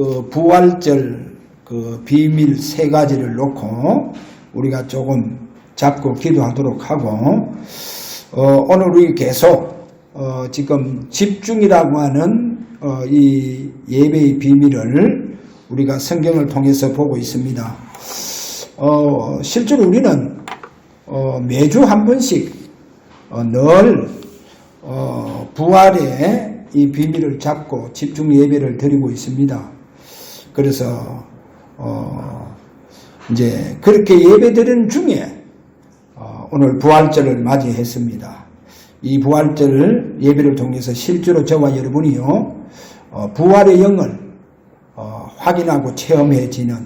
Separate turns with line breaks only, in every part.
그 부활절 그 비밀 3가지를 놓고 우리가 조금 잡고 기도하도록 하고, 오늘 우리 계속 지금 집중이라고 하는 이 예배의 비밀을 우리가 성경을 통해서 보고 있습니다. 실제로 우리는 매주 한 번씩 늘 부활의 이 비밀을 잡고 집중 예배를 드리고 있습니다. 그래서 이제 그렇게 예배 드리는 중에 오늘 부활절을 맞이했습니다. 이 부활절 예배를 통해서 실제로 저와 여러분이요 부활의 영을 확인하고 체험해지는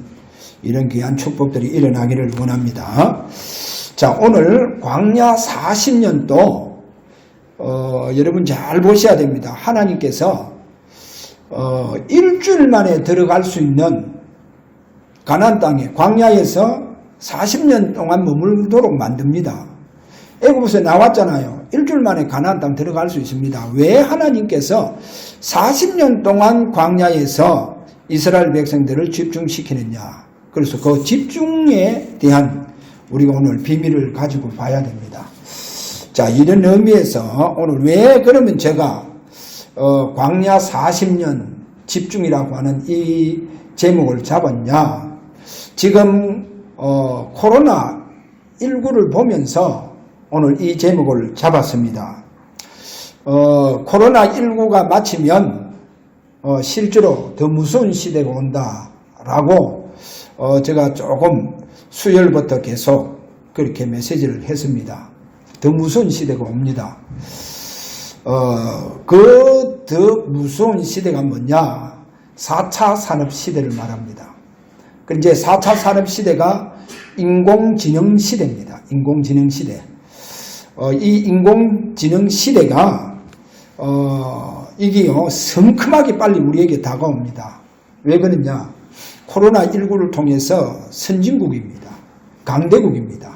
이런 귀한 축복들이 일어나기를 원합니다. 자, 오늘 광야 40년도 여러분 잘 보셔야 됩니다. 하나님께서 일주일 만에 들어갈 수 있는 가나안 땅에 광야에서 40년 동안 머물도록 만듭니다. 애굽에서 나왔잖아요. 일주일 만에 가나안 땅 들어갈 수 있습니다. 왜 하나님께서 40년 동안 광야에서 이스라엘 백성들을 집중시키느냐. 그래서 그 집중에 대한 우리가 오늘 비밀을 가지고 봐야 됩니다. 자, 이런 의미에서 오늘 왜 그러면 제가 광야 40년 집중이라고 하는 이 제목을 잡았냐. 지금 코로나19를 보면서 오늘 이 제목을 잡았습니다. 코로나19가 마치면 실제로 더 무서운 시대가 온다라고 제가 조금 수요일부터 계속 그렇게 메시지를 했습니다. 더 무서운 시대가 옵니다. 그 더 무서운 시대가 뭐냐? 4차 산업 시대를 말합니다. 그 이제 4차 산업 시대가 인공지능 시대입니다. 인공지능 시대. 이 인공지능 시대가 이게요 성큼하게 빨리 우리에게 다가옵니다. 왜 그러냐? 코로나19를 통해서 선진국입니다. 강대국입니다.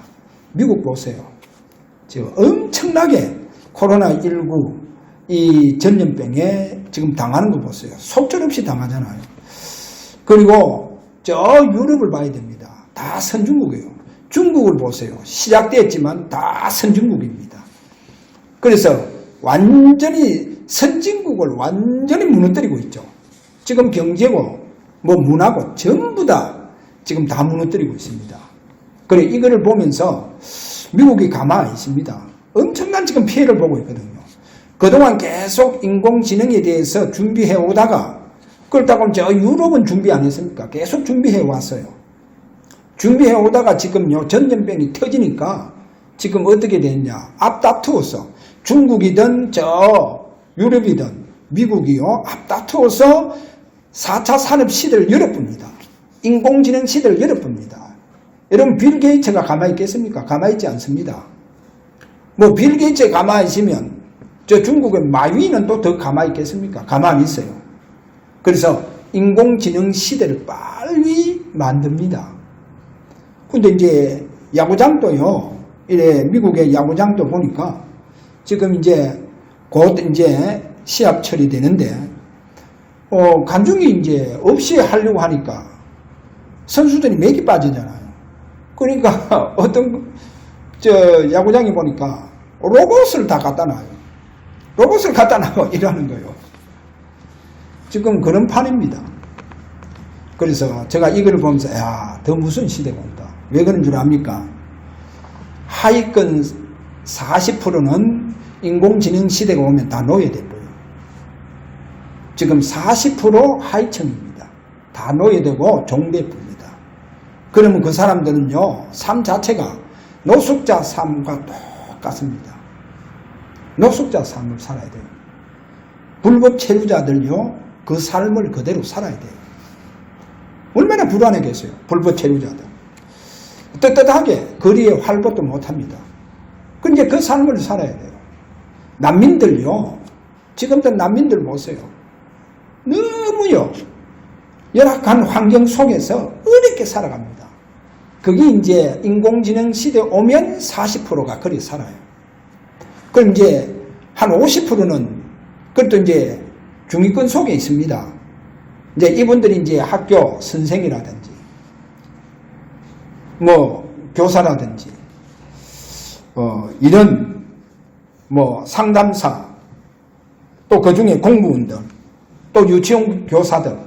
미국 보세요. 지금 엄청나게 코로나19 이 전염병에 지금 당하는 거 보세요. 속절없이 당하잖아요. 그리고 저 유럽을 봐야 됩니다. 다 선진국이에요. 중국을 보세요. 시작됐지만 다 선진국입니다. 그래서 완전히 선진국을 완전히 무너뜨리고 있죠. 지금 경제고 뭐 문화고 전부 다 지금 다 무너뜨리고 있습니다. 그래 이거를 보면서 미국이 가만히 있습니다. 엄청난 지금 피해를 보고 있거든요. 그동안 계속 인공지능에 대해서 준비해 오다가 그렇다고 저 유럽은 준비 안 했습니까? 계속 준비해 왔어요. 준비해 오다가 지금요 전염병이 터지니까 지금 어떻게 됐냐? 앞다투어서 중국이든 저 유럽이든 미국이요 앞다투어서 4차 산업 시대를 열어봅니다. 인공지능 시대를 열어봅니다. 여러분 빌 게이츠가 가만히 있겠습니까? 가만히 있지 않습니다. 뭐 빌 게이츠 가만히 있으면 저 중국의 마윈은 또 더 가만히 있겠습니까? 가만히 있어요. 그래서 인공지능 시대를 빨리 만듭니다. 근데 이제 야구장도요, 이래 미국의 야구장도 보니까 지금 이제 곧 이제 시합 처리되는데, 관중이 이제 없이 하려고 하니까 선수들이 맥이 빠지잖아요. 그러니까 어떤 야구장에 보니까 로봇을 다 갖다 놔요. 로봇을 갖다 놔고 일하는 거예요. 지금 그런 판입니다. 그래서 제가 이걸 보면서 더 무슨 시대가 온다. 왜 그런 줄 압니까? 하위권 40%는 인공지능 시대가 오면 다 노예될 거예요. 지금 40% 하위층입니다. 다 노예되고 종배입니다. 그러면 그 사람들은요 삶 자체가 노숙자 삶과 똑같습니다. 노숙자 삶을 살아야 돼요. 불법 체류자들요 그 삶을 그대로 살아야 돼요. 얼마나 불안하겠어요. 불법 체류자들 떳떳하게 거리에 활보도 못합니다. 근데 그 삶을 살아야 돼요. 난민들요 지금도 난민들 보세요. 너무요 열악한 환경 속에서 어렵게 살아갑니다. 그게 이제 인공지능 시대 오면 40%가 그리 살아요. 그럼 이제 한 50%는 그것도 이제 중위권 속에 있습니다. 이제 이분들이 이제 학교 선생이라든지, 뭐, 교사라든지, 이런, 뭐, 상담사, 또 그 중에 공무원들, 또 유치원 교사들,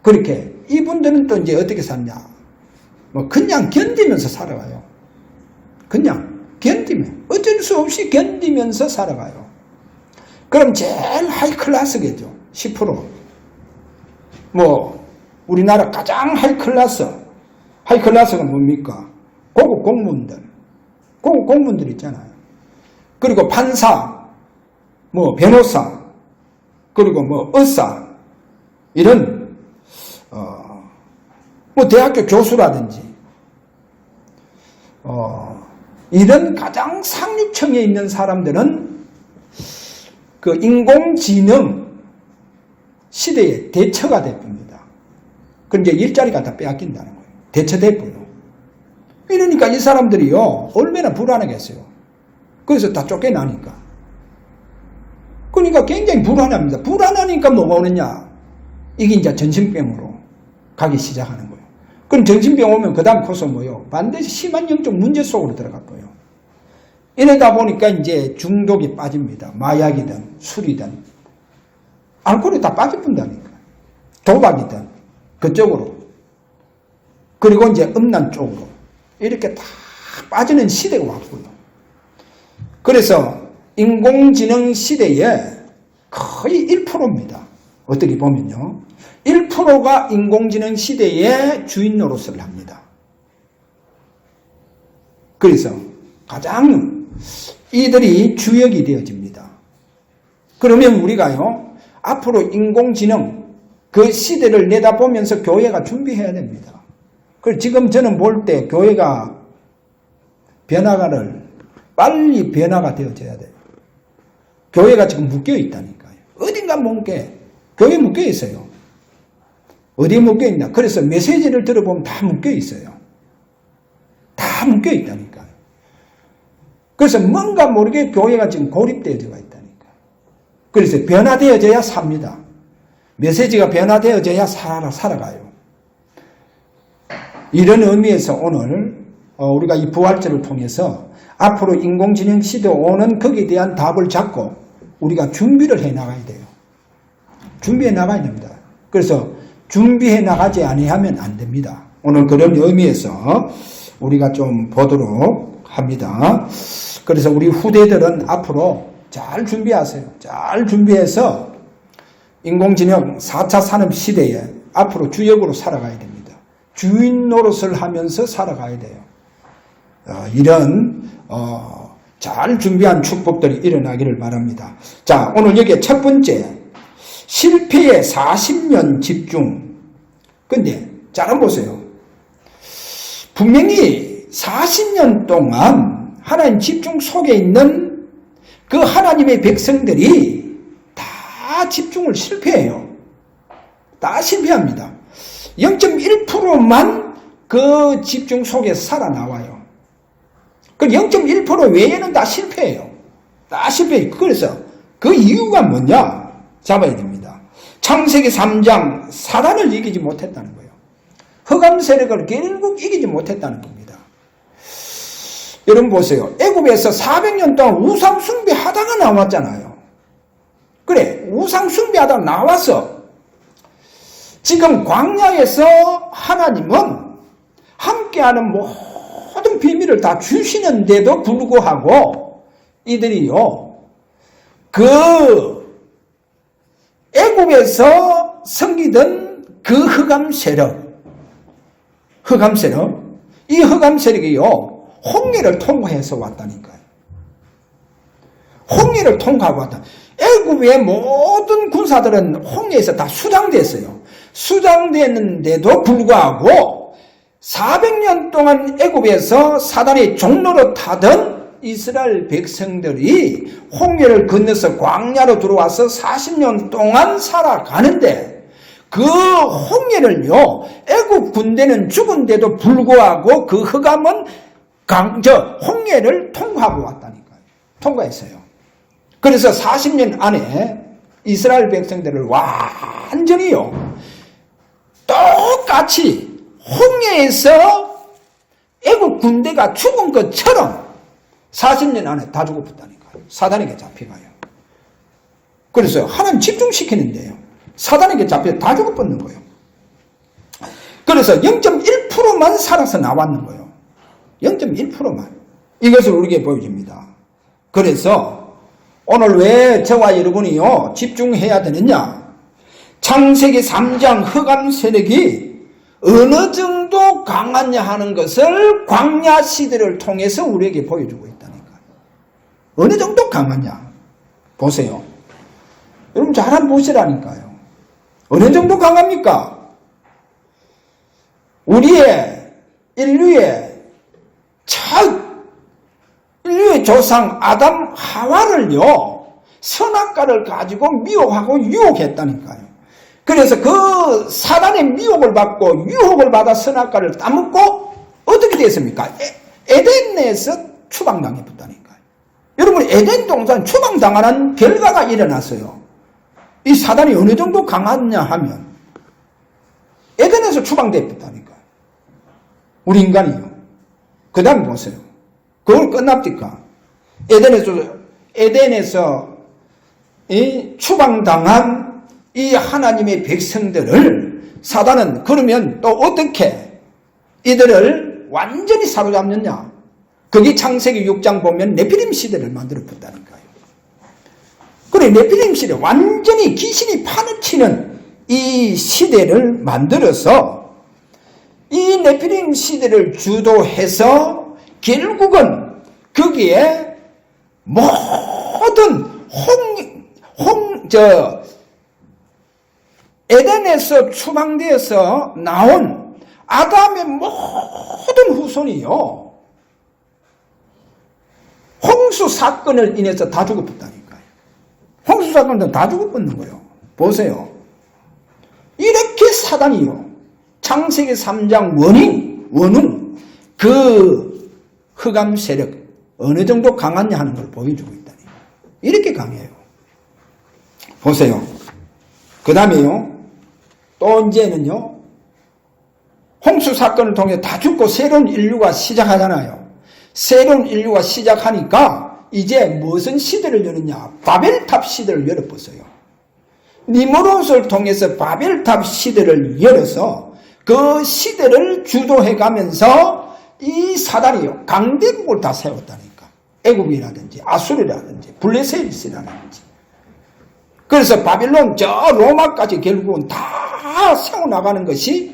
그렇게, 이분들은 또 이제 어떻게 사냐? 뭐, 그냥 견디면서 살아가요. 그냥 견디면, 어쩔 수 없이 견디면서 살아가요. 그럼 제일 하이 클래스겠죠. 10%. 뭐, 우리나라 가장 하이 클래스가 뭡니까? 고급 공무원들 있잖아요. 그리고 판사, 뭐, 변호사, 그리고 뭐, 의사, 이런, 뭐, 대학교 교수라든지, 이런 가장 상류층에 있는 사람들은 그 인공지능 시대의 대처가 됩니다. 그럼 이제 일자리가 다 빼앗긴다는 거예요. 대처됐고요. 이러니까 이 사람들이요, 얼마나 불안하겠어요. 그래서 다 쫓겨나니까. 그러니까 굉장히 불안합니다. 불안하니까 뭐가 오느냐? 이게 이제 정신병으로 가기 시작하는 거예요. 그럼 정신병 오면 그 다음 코스 뭐요? 반드시 심한 영적 문제 속으로 들어갈 거예요. 이러다 보니까 이제 중독이 빠집니다. 마약이든 술이든 알코올이 다 빠져본다니까. 도박이든 그쪽으로. 그리고 이제 음란 쪽으로. 이렇게 다 빠지는 시대가 왔고요. 그래서 인공지능 시대에 거의 1%입니다. 어떻게 보면요. 1%가 인공지능 시대의 주인 노릇을 합니다. 그래서 가장 이들이 주역이 되어집니다. 그러면 우리가요, 앞으로 인공지능 그 시대를 내다보면서 교회가 준비해야 됩니다. 그래서 지금 저는 볼 때 교회가 빨리 변화가 되어져야 돼요. 교회가 지금 묶여 있다니까요. 어딘가 뭔게 교회에 묶여 있어요. 어디에 묶여 있나? 그래서 메시지를 들어보면 다 묶여 있어요. 다 묶여 있다니까요. 그래서 뭔가 모르게 교회가 지금 고립되어져 있다니까요. 그래서 변화되어져야 삽니다. 메시지가 변화되어져야 살아가요. 이런 의미에서 오늘 우리가 이 부활절을 통해서 앞으로 인공지능 시대 오는 거기에 대한 답을 잡고 우리가 준비를 해 나가야 돼요. 준비해 나가야 됩니다. 그래서 준비해 나가지 아니하면 안 됩니다. 오늘 그런 의미에서 우리가 좀 보도록 합니다. 그래서 우리 후대들은 앞으로 잘 준비하세요. 잘 준비해서 인공지능 4차 산업 시대에 앞으로 주역으로 살아가야 됩니다. 주인 노릇을 하면서 살아가야 돼요. 이런 잘 준비한 축복들이 일어나기를 바랍니다. 자, 오늘 여기에 첫 번째 실패의 40년 집중. 근데 잘 한번 보세요. 분명히 40년 동안 하나님 집중 속에 있는 그 하나님의 백성들이 다 집중을 실패해요. 다 실패합니다. 0.1%만 그 집중 속에서 살아나와요. 그 0.1% 외에는 다 실패해요. 다 실패해요. 그래서 그 이유가 뭐냐? 잡아야 됩니다. 창세기 3장 사단을 이기지 못했다는 거예요. 흑암 세력을 결국 이기지 못했다는 겁니다. 여러분 보세요. 애굽에서 400년 동안 우상 숭배하다가 나왔잖아요. 그래, 우상 숭배하다가 나와서 지금 광야에서 하나님은 함께하는 모든 비밀을 다 주시는데도 불구하고 이들이요, 그 애굽에서 섬기던 그 흑암 세력, 이 흑암 세력이요, 홍해를 통과해서 왔다니까요. 홍해를 통과하고 왔다. 애굽의 모든 군사들은 홍해에서 다 수장됐어요. 수장됐는데도 불구하고 400년 동안 애굽에서 사단의 종로로 타던 이스라엘 백성들이 홍해를 건너서 광야로 들어와서 40년 동안 살아가는데 그 홍해를요, 애굽 군대는 죽은데도 불구하고 그 흑암은 홍해를 통과하고 왔다니까요. 통과했어요. 그래서 40년 안에 이스라엘 백성들을 완전히요 똑같이 홍해에서 애국 군대가 죽은 것처럼 40년 안에 다 죽어버렸다니까요. 사단에게 잡혀가요. 그래서 하나님 집중시키는데요. 사단에게 잡혀 다 죽어버리는 거예요. 그래서 0.1%만 살아서 나왔는 거예요. 0.1%만. 이것을 우리에게 보여줍니다. 그래서 오늘 왜 저와 여러분이요 집중해야 되느냐? 창세기 3장 흑암 세력이 어느 정도 강하냐 하는 것을 광야 시대를 통해서 우리에게 보여주고 있다니까요. 어느 정도 강하냐? 보세요. 여러분 잘 한번 보시라니까요. 어느 정도 강합니까? 우리의 인류의 조상 아담 하와를요 선악과를 가지고 미혹하고 유혹했다니까요. 그래서 그 사단의 미혹을 받고 유혹을 받아 선악과를 따먹고 어떻게 됐습니까? 에덴에서 추방당해버렸다니까요. 여러분 에덴 동산 추방당하는 결과가 일어났어요. 이 사단이 어느 정도 강하냐 하면 에덴에서 추방됐다니까요. 우리 인간이요. 그 다음에 보세요. 그걸 끝납니까? 에덴에서 이 추방당한 이 하나님의 백성들을 사단은 그러면 또 어떻게 이들을 완전히 사로잡느냐? 거기 창세기 6장 보면 네피림 시대를 만들어버렸다니까요. 그래 네피림 시대 완전히 귀신이 파묻히는 이 시대를 만들어서 이 네피림 시대를 주도해서 결국은 거기에 모든 에덴에서 추방되어서 나온 아담의 모든 후손이요 홍수 사건을 인해서 다 죽어버렸다니까요. 홍수 사건은 다 죽어버리는 거예요. 보세요. 이렇게 사단이요 창세기 3장 원흉 그 흑암 세력 어느 정도 강하냐 하는 걸 보여주고 있다니. 이렇게 강해요. 보세요. 그 다음에요. 또 이제는요. 홍수 사건을 통해 다 죽고 새로운 인류가 시작하잖아요. 새로운 인류가 시작하니까 이제 무슨 시대를 여느냐. 바벨탑 시대를 열어봤어요. 니무롯을 통해서 바벨탑 시대를 열어서 그 시대를 주도해가면서 이 사단이요 강대국을 다 세웠다니까. 애굽이라든지 아수르라든지 블레셋이라든지. 그래서 바빌론 저 로마까지 결국은 다 세워나가는 것이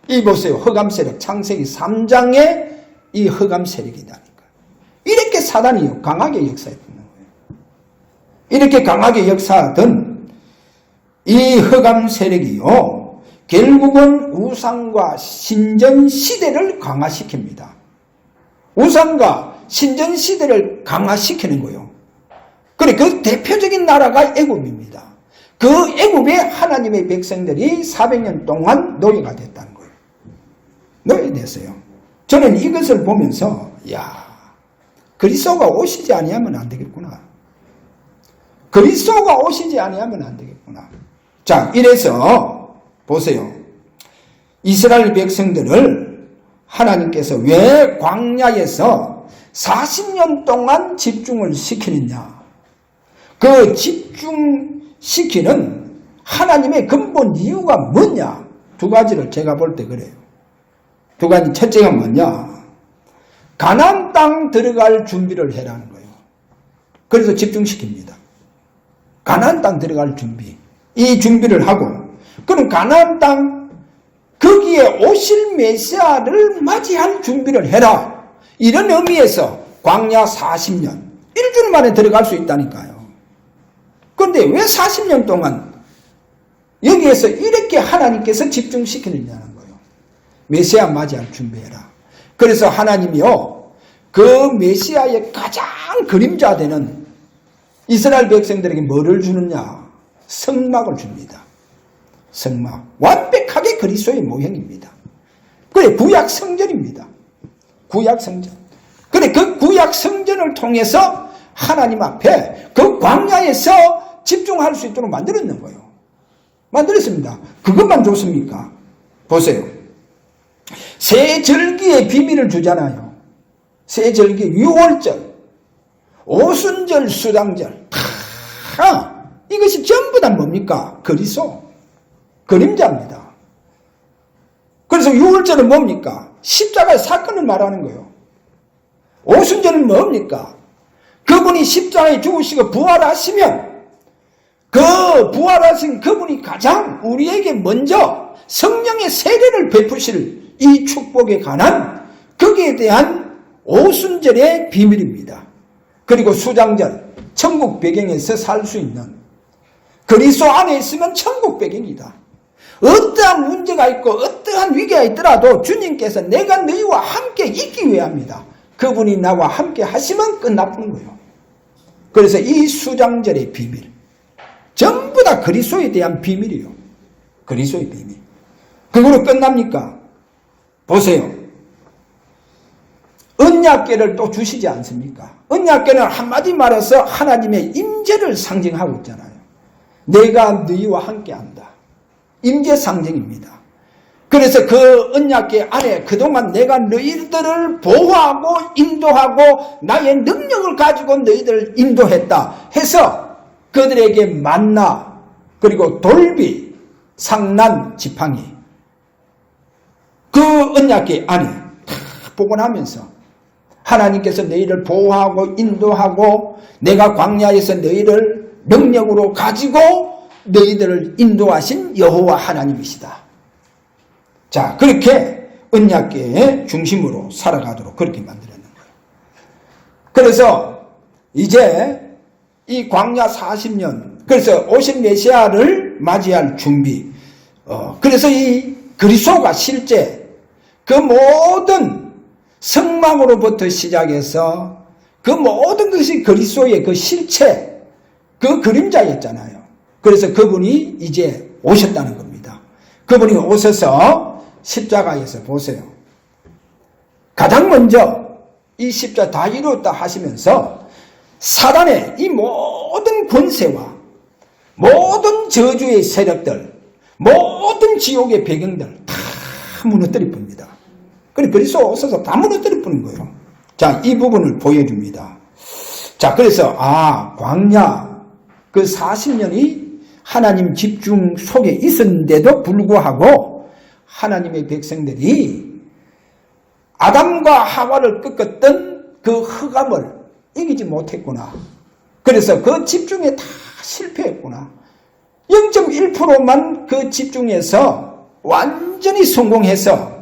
이 보세요. 흑암 세력 창세기 3장의 이 흑암 세력이다니까. 이렇게 사단이요 강하게 역사했던 거예요. 이렇게 강하게 역사하던 이 흑암 세력이요 결국은 우상과 신전 시대를 강화시킵니다. 우상과 신전 시대를 강화시키는 거예요. 그래 그 대표적인 나라가 애굽입니다. 그 애굽에 하나님의 백성들이 400년 동안 노예가 됐다는 거예요. 노예됐어요. 저는 이것을 보면서 야 그리스도가 오시지 아니하면 안 되겠구나. 그리스도가 오시지 아니하면 안 되겠구나. 자 이래서 보세요. 이스라엘 백성들을 하나님께서 왜 광야에서 40년 동안 집중을 시키느냐. 그 집중시키는 하나님의 근본 이유가 뭐냐. 두 가지를 제가 볼 때 그래요. 두 가지. 첫째가 뭐냐. 가나안 땅 들어갈 준비를 해라는 거예요. 그래서 집중시킵니다. 가나안 땅 들어갈 준비. 이 준비를 하고 그럼 가나안 땅 거기에 오실 메시아를 맞이할 준비를 해라. 이런 의미에서 광야 40년, 일주일 만에 들어갈 수 있다니까요. 그런데 왜 40년 동안 여기에서 이렇게 하나님께서 집중시키느냐는 거예요. 메시아 맞이할 준비해라. 그래서 하나님이요, 그 메시아의 가장 그림자 되는 이스라엘 백성들에게 뭐를 주느냐? 성막을 줍니다. 성막. 완벽하게 그리스도의 모형입니다. 그래, 구약 성전입니다. 구약 성전. 그래, 그 구약 성전을 통해서 하나님 앞에 그 광야에서 집중할 수 있도록 만들었는 거예요. 만들었습니다. 그것만 좋습니까? 보세요. 새 절기의 비밀을 주잖아요. 새 절기, 유월절, 오순절, 수당절. 이것이 전부 다 뭡니까? 그리스도, 그림자입니다. 그래서 유월절은 뭡니까? 십자가의 사건을 말하는 거예요. 오순절은 뭡니까? 그분이 십자가에 죽으시고 부활하시면 그 부활하신 그분이 가장 우리에게 먼저 성령의 세례를 베푸실 이 축복에 관한 거기에 대한 오순절의 비밀입니다. 그리고 수장절, 천국 배경에서 살 수 있는, 그리스도 안에 있으면 천국 배경이다. 어떠한 문제가 있고 어떠한 위기가 있더라도 주님께서 내가 너희와 함께 있기 위함이다. 그분이 나와 함께 하시면 끝나는 거예요. 그래서 이 수장절의 비밀, 전부 다 그리스도에 대한 비밀이에요. 그리스도의 비밀. 그거로 끝납니까? 보세요. 언약궤를 또 주시지 않습니까? 언약궤는 한마디 말해서 하나님의 임재를 상징하고 있잖아요. 내가 너희와 함께한다. 임재 상징입니다. 그래서 그 언약궤 안에 그동안 내가 너희들을 보호하고 인도하고 나의 능력을 가지고 너희들을 인도했다 해서 그들에게 만나, 그리고 돌비, 상난, 지팡이, 그 언약궤 안에 다 복원하면서 하나님께서 너희를 보호하고 인도하고 내가 광야에서 너희를 능력으로 가지고 너희들을 인도하신 여호와 하나님이시다. 자, 그렇게 언약궤의 중심으로 살아가도록 그렇게 만들었는 거예요. 그래서 이제 이 광야 40년, 그래서 오실 메시아를 맞이할 준비, 그래서 이 그리스도가 실제 그 모든 성막으로부터 시작해서 그 모든 것이 그리스도의 그 실체, 그 그림자였잖아요. 그래서 그분이 이제 오셨다는 겁니다. 그분이 오셔서 십자가에서 보세요. 가장 먼저 이 십자가 다 이루었다 하시면서 사단의 이 모든 권세와 모든 저주의 세력들, 모든 지옥의 배경들 다 무너뜨려 봅니다. 그리스도 오셔서 다 무너뜨려 보는 거예요. 자, 이 부분을 보여줍니다. 자, 그래서 광야 그 40년이 하나님 집중 속에 있었는데도 불구하고 하나님의 백성들이 아담과 하와를 꺾었던 그 흑암을 이기지 못했구나. 그래서 그 집중에 다 실패했구나. 0.1%만 그 집중해서 완전히 성공해서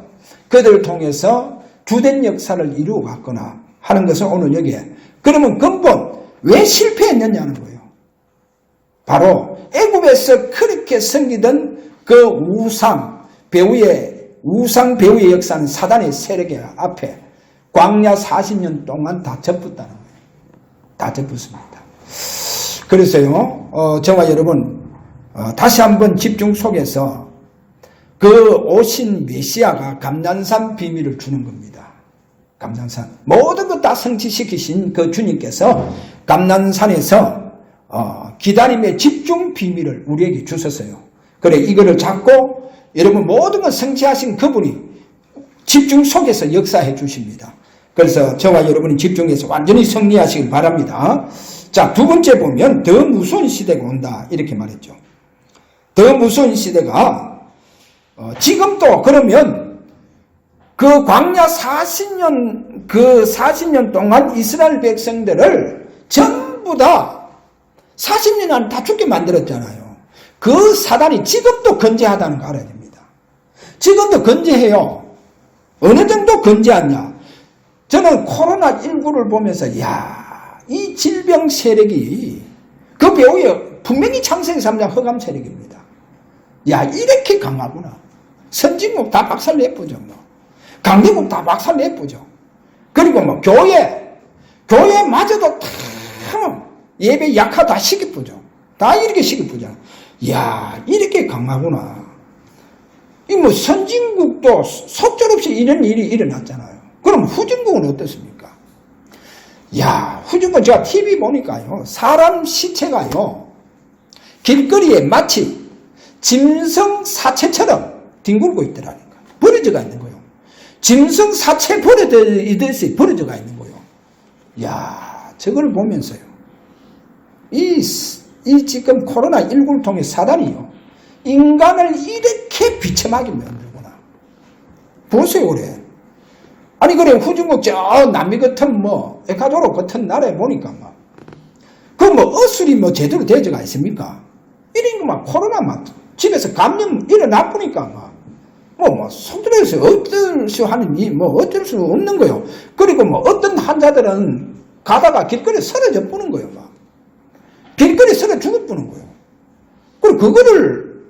그들을 통해서 주된 역사를 이루어갔거나 하는 것을 오늘 여기에. 그러면 근본 왜 실패했느냐는 거예요. 바로 애굽에서 그렇게 섬기던 그 우상 배우의 역사는 사단의 세력의 앞에 광야 40년 동안 다 접었다는 거예요. 다 접었습니다. 그래서요, 저와 여러분, 다시 한번 집중 속에서 그 오신 메시아가 감난산 비밀을 주는 겁니다. 감난산. 모든 것 다 성취시키신 그 주님께서 감난산에서 기다림의 집중 비밀을 우리에게 주셨어요. 그래, 이거를 잡고 여러분 모든 걸 성취하신 그분이 집중 속에서 역사해 주십니다. 그래서 저와 여러분이 집중해서 완전히 승리하시길 바랍니다. 자, 두 번째 보면 더 무서운 시대가 온다 이렇게 말했죠. 더 무서운 시대가 지금도 그러면 그 광야 40년 그 40년 동안 이스라엘 백성들을 전부 다 40년 안에 다 죽게 만들었잖아요. 그 사단이 지금도 건재하다는 거 알아야 됩니다. 지금도 건재해요. 어느 정도 건재하냐. 저는 코로나19를 보면서 이 질병 세력이 그 배후에 분명히 창세기 3장 흑암 세력입니다. 이렇게 강하구나. 선진국 다 박살 내보죠. 강대국 다 박살 내보죠. 그리고 교회마저도 다 예배 약화 다 시켜보죠. 다 이렇게 시켜보죠. 이렇게 강하구나. 선진국도 속절없이 이런 일이 일어났잖아요. 그럼 후진국은 어떻습니까? 후진국 제가 TV 보니까요, 사람 시체가요, 길거리에 마치 짐승 사체처럼 뒹굴고 있더라니까. 버려져가 있는 거예요. 짐승 사체 버려지듯이 버려져가 있는 거예요. 야, 저걸 보면서요. 이 지금 코로나19를 통해 사단이요. 인간을 이렇게 비참하게 만들구나. 보세요, 그래. 아니, 그래, 후중국 저 남미 같은 에콰도르 같은 나라에 보니까 어술이 제대로 되어가 있습니까? 이런 거 코로나 집에서 감염 일어나보니까 속들여서 어쩔 수 하느니 어쩔 수 없는 거요. 그리고 어떤 환자들은 가다가 길거리에 쓰러져 보는 거예요. 길거리에 쓰러져 죽어 보는 거예요. 그리고 그거를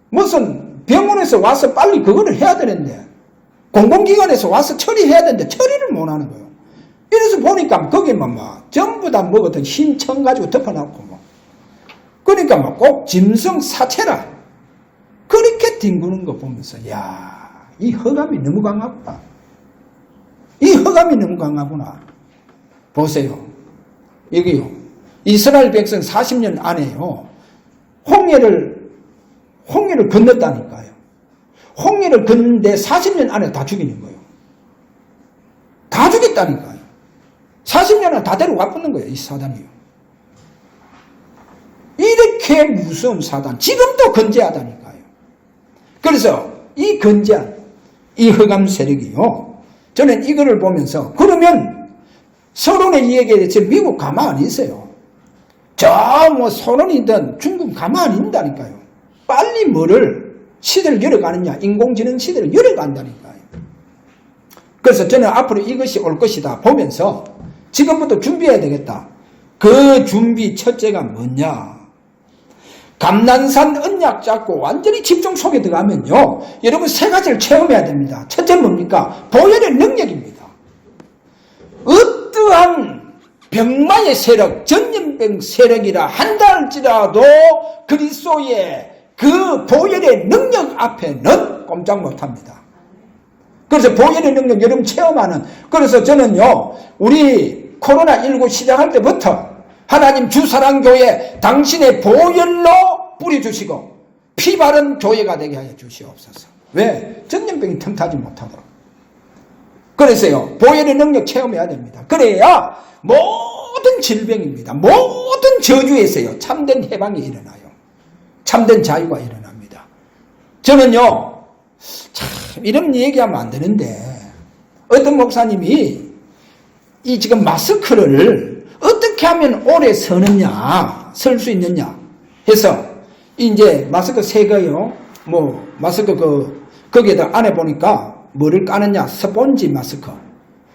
무슨 병원에서 와서 빨리 그거를 해야 되는데 공공기관에서 와서 처리해야 되는데 처리를 못 하는 거예요. 이래서 보니까 거기만 전부 다 어떤 흰청 가지고 덮어놓고 그러니까 꼭 짐승 사체라 그렇게 뒹구는 거 보면서 야, 이 허감이 너무 강하구나. 이 허감이 너무 강하구나. 보세요. 여기요. 이스라엘 백성 40년 안에요. 홍해를 건넜다니까요. 홍해를 건는데 40년 안에 다 죽이는 거예요. 다 죽였다니까요. 40년 안에 다 데려와 붙는 거예요. 이 사단이요. 이렇게 무서운 사단. 지금도 건재하다니까요. 그래서 이 건재한 이 흑암 세력이요. 저는 이거를 보면서 그러면 서론에 이야기해 지금 미국 가만히 있어요. 서론이든 중국 가만히 있다니까요. 빨리 시대를 열어가느냐. 인공지능 시대를 열어간다니까요. 그래서 저는 앞으로 이것이 올 것이다 보면서 지금부터 준비해야 되겠다. 그 준비 첫째가 뭐냐. 감난산 언약 잡고 완전히 집중 속에 들어가면요. 여러분 세 가지를 체험해야 됩니다. 첫째 뭡니까? 보혈의 능력입니다. 어떠한 병마의 세력, 전염병 세력이라 한다 할지라도 그리스도의 그 보혈의 능력 앞에는 꼼짝 못합니다. 그래서 보혈의 능력 여러분 체험하는 그래서 저는요. 우리 코로나19 시작할 때부터 하나님 주사랑교회 당신의 보혈로 뿌려주시고 피 바른 교회가 되게 하여 주시옵소서. 왜? 전염병이 틈타지 못하도록. 그래서요. 보혈의 능력 체험해야 됩니다. 그래야 모든 질병입니다. 모든 저주에서요. 참된 해방이 일어나요. 참된 자유가 일어납니다. 저는요. 참 이런 얘기하면 안 되는데 어떤 목사님이 이 지금 마스크를 어떻게 하면 오래 쓸 수 있느냐 해서 이제 마스크 새 거요. 마스크 거기에다 안에 보니까 뭐를 까느냐 스펀지 마스크.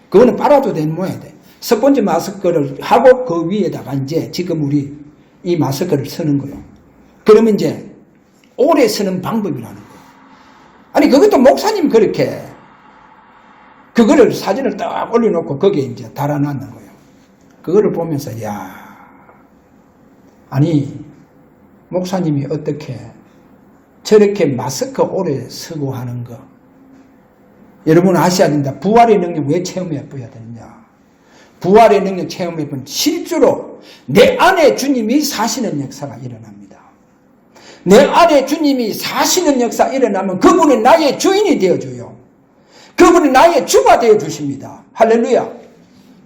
그거는 빨아도 되는 모양이 돼. 스펀지 마스크를 하고 그 위에다가 이제 지금 우리 이 마스크를 쓰는 거예요. 그러면 이제 오래 쓰는 방법이라는 거예요. 아니 그것도 목사님 그렇게 그거를 사진을 딱 올려놓고 거기에 이제 달아놨는 거예요. 그거를 보면서 아니 목사님이 어떻게 저렇게 마스크 오래 쓰고 하는 거 여러분 아셔야 된다. 부활의 능력 왜 체험해 봐야 되느냐. 부활의 능력 체험해 보면 실제로 내 안에 주님이 사시는 역사가 일어납니다. 내 안에 주님이 사시는 역사 일어나면 그분이 나의 주인이 되어줘요. 그분이 나의 주가 되어주십니다. 할렐루야.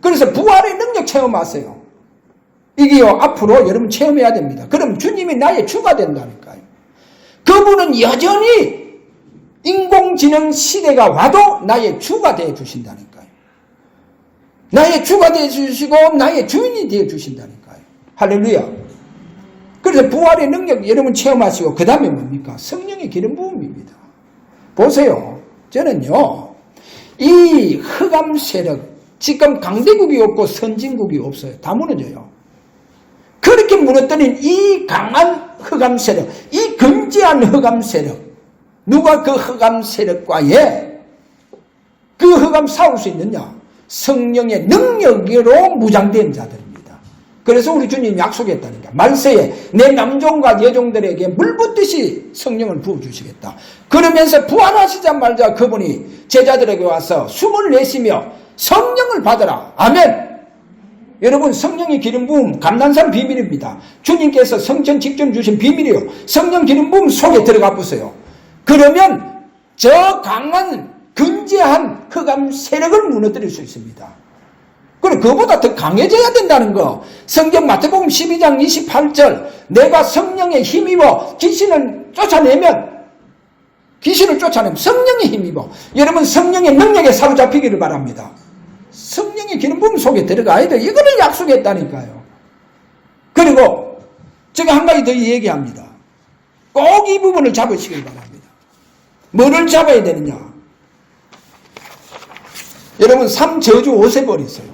그래서 부활의 능력 체험하세요. 이게요 앞으로 여러분 체험해야 됩니다. 그럼 주님이 나의 주가 된다니까요. 그분은 여전히 인공지능 시대가 와도 나의 주가 되어주신다니까요. 나의 주가 되어주시고 나의 주인이 되어주신다니까요. 할렐루야. 그래서 부활의 능력 여러분 체험하시고 그 다음에 뭡니까? 성령의 기름 부음입니다. 보세요. 저는요 이 흑암 세력 지금 강대국이 없고 선진국이 없어요. 다 무너져요. 그렇게 무너뜨린 이 강한 흑암 세력, 이 건재한 흑암 세력, 누가 그 흑암 세력과의 그 흑암 싸울 수 있느냐? 성령의 능력으로 무장된 자들입니다. 그래서 우리 주님 약속했다니까. 말세에 내 남종과 여종들에게 물 붓듯이 성령을 부어주시겠다. 그러면서 부활하시자마자 그분이 제자들에게 와서 숨을 내쉬며 성령을 받으라. 아멘. 여러분 성령의 기름 부음 감난산 비밀입니다. 주님께서 성전 직접 주신 비밀이에요. 성령 기름 부음 속에 들어가 보세요. 그러면 저 강한 근재한 흑암 세력을 무너뜨릴 수 있습니다. 그리고 그보다 더 강해져야 된다는 거. 성경 마태복음 12장 28절 내가 성령에 힘입어 귀신을 쫓아내면 성령에 힘입어. 여러분 성령의 능력에 사로잡히기를 바랍니다. 성령의 기름 부음 속에 들어가야 돼요. 이거를 약속했다니까요. 그리고 제가 한 가지 더 얘기합니다. 꼭 이 부분을 잡으시길 바랍니다. 뭐를 잡아야 되느냐? 여러분 3저주 5세벌이 있어요.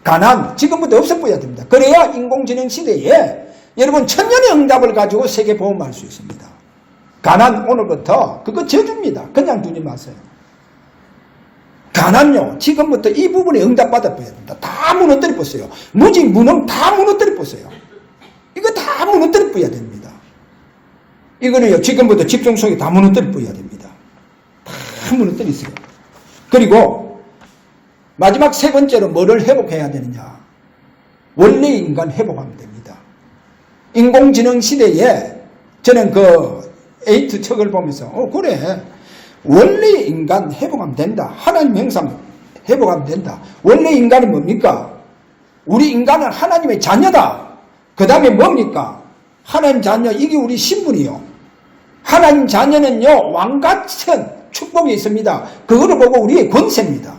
가난 지금부터 없애버려야 됩니다. 그래야 인공지능 시대에 여러분 천년의 응답을 가지고 세계 보험할 수 있습니다. 가난 오늘부터 그거 저주입니다. 그냥 두지 마세요. 가난요 지금부터 이 부분에 응답받아버려야 됩니다. 다 무너뜨려보세요. 무지 무능 다 무너뜨려보세요. 이거 다 무너뜨려버려야 됩니다. 이거는요 지금부터 집중 속에 다 무너뜨려버려야 됩니다. 다 무너뜨리세요. 그리고 마지막 세 번째로 뭐를 회복해야 되느냐? 원래 인간 회복하면 됩니다. 인공지능 시대에 저는 그 에이트 책을 보면서 그래 원래 인간 회복하면 된다. 하나님 형상 회복하면 된다. 원래 인간이 뭡니까? 우리 인간은 하나님의 자녀다. 그 다음에 뭡니까? 하나님 자녀 이게 우리 신분이요. 하나님 자녀는요 왕같은 축복이 있습니다. 그거를 보고 우리의 권세입니다.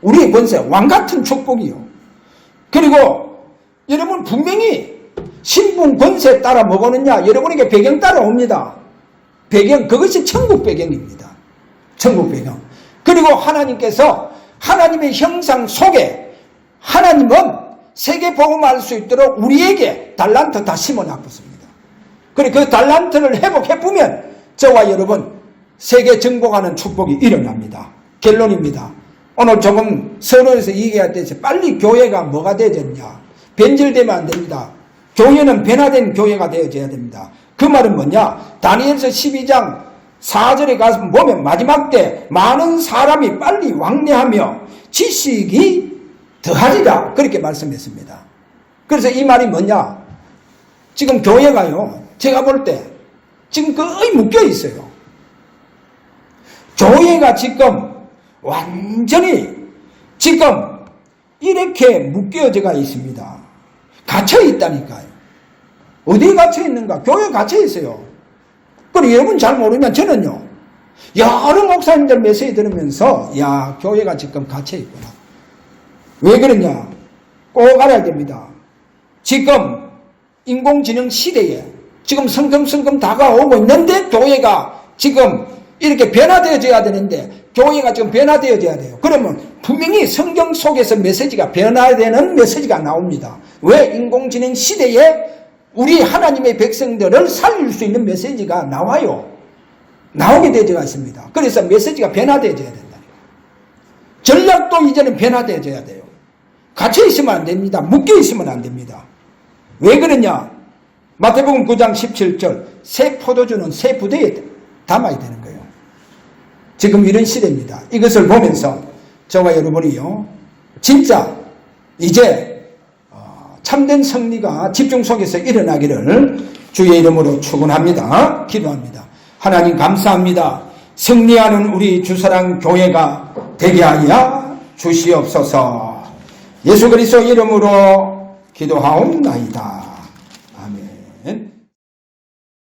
우리의 권세 왕같은 축복이요. 그리고 여러분 분명히 신분 권세에 따라 뭐거느냐 여러분에게 배경 따라옵니다. 배경 그것이 천국 배경입니다. 천국 배경. 그리고 하나님께서 하나님의 형상 속에 하나님은 세계 복음할 수 있도록 우리에게 달란트 다 심어놨습니다. 그리고 그 달란트를 회복해보면 저와 여러분 세계 정복하는 축복이 일어납니다. 결론입니다. 오늘 조금 서론에서 얘기했듯이 빨리 교회가 뭐가 되어졌냐. 변질되면 안 됩니다. 교회는 변화된 교회가 되어져야 됩니다. 그 말은 뭐냐? 다니엘서 12장 4절에 가서 보면 마지막 때 많은 사람이 빨리 왕래하며 지식이 더하리라 그렇게 말씀했습니다. 그래서 이 말이 뭐냐? 지금 교회가요 제가 볼 때 지금 거의 묶여 있어요. 교회가 지금 완전히 지금 이렇게 묶여져 있습니다. 갇혀 있다니까요. 어디에 갇혀 있는가? 교회에 갇혀 있어요. 그리고 여러분 잘 모르면 저는요 여러 목사님들 메시지 들으면서 야 교회가 지금 갇혀 있구나. 왜 그러냐? 꼭 알아야 됩니다. 지금 인공지능 시대에 지금 성금성금 다가오고 있는데 교회가 지금 이렇게 변화되어져야 되는데 교회가 지금 변화되어져야 돼요. 그러면 분명히 성경 속에서 메시지가 변화되는 메시지가 나옵니다. 왜? 인공지능 시대에 우리 하나님의 백성들을 살릴 수 있는 메시지가 나와요. 나오게 되어져 있습니다. 그래서 메시지가 변화되어져야 된다. 전략도 이제는 변화되어져야 돼요. 갇혀 있으면 안 됩니다. 묶여 있으면 안 됩니다. 왜 그러냐? 마태복음 9장 17절 새 포도주는 새 부대에 담아야 되는 거예요. 지금 이런 시대입니다. 이것을 보면서 저와 여러분이요 진짜 이제 참된 승리가 집중 속에서 일어나기를 주의 이름으로 축원합니다. 기도합니다. 하나님 감사합니다. 승리하는 우리 주사랑 교회가 되게 하여 주시옵소서. 예수 그리스도 이름으로 기도하옵나이다.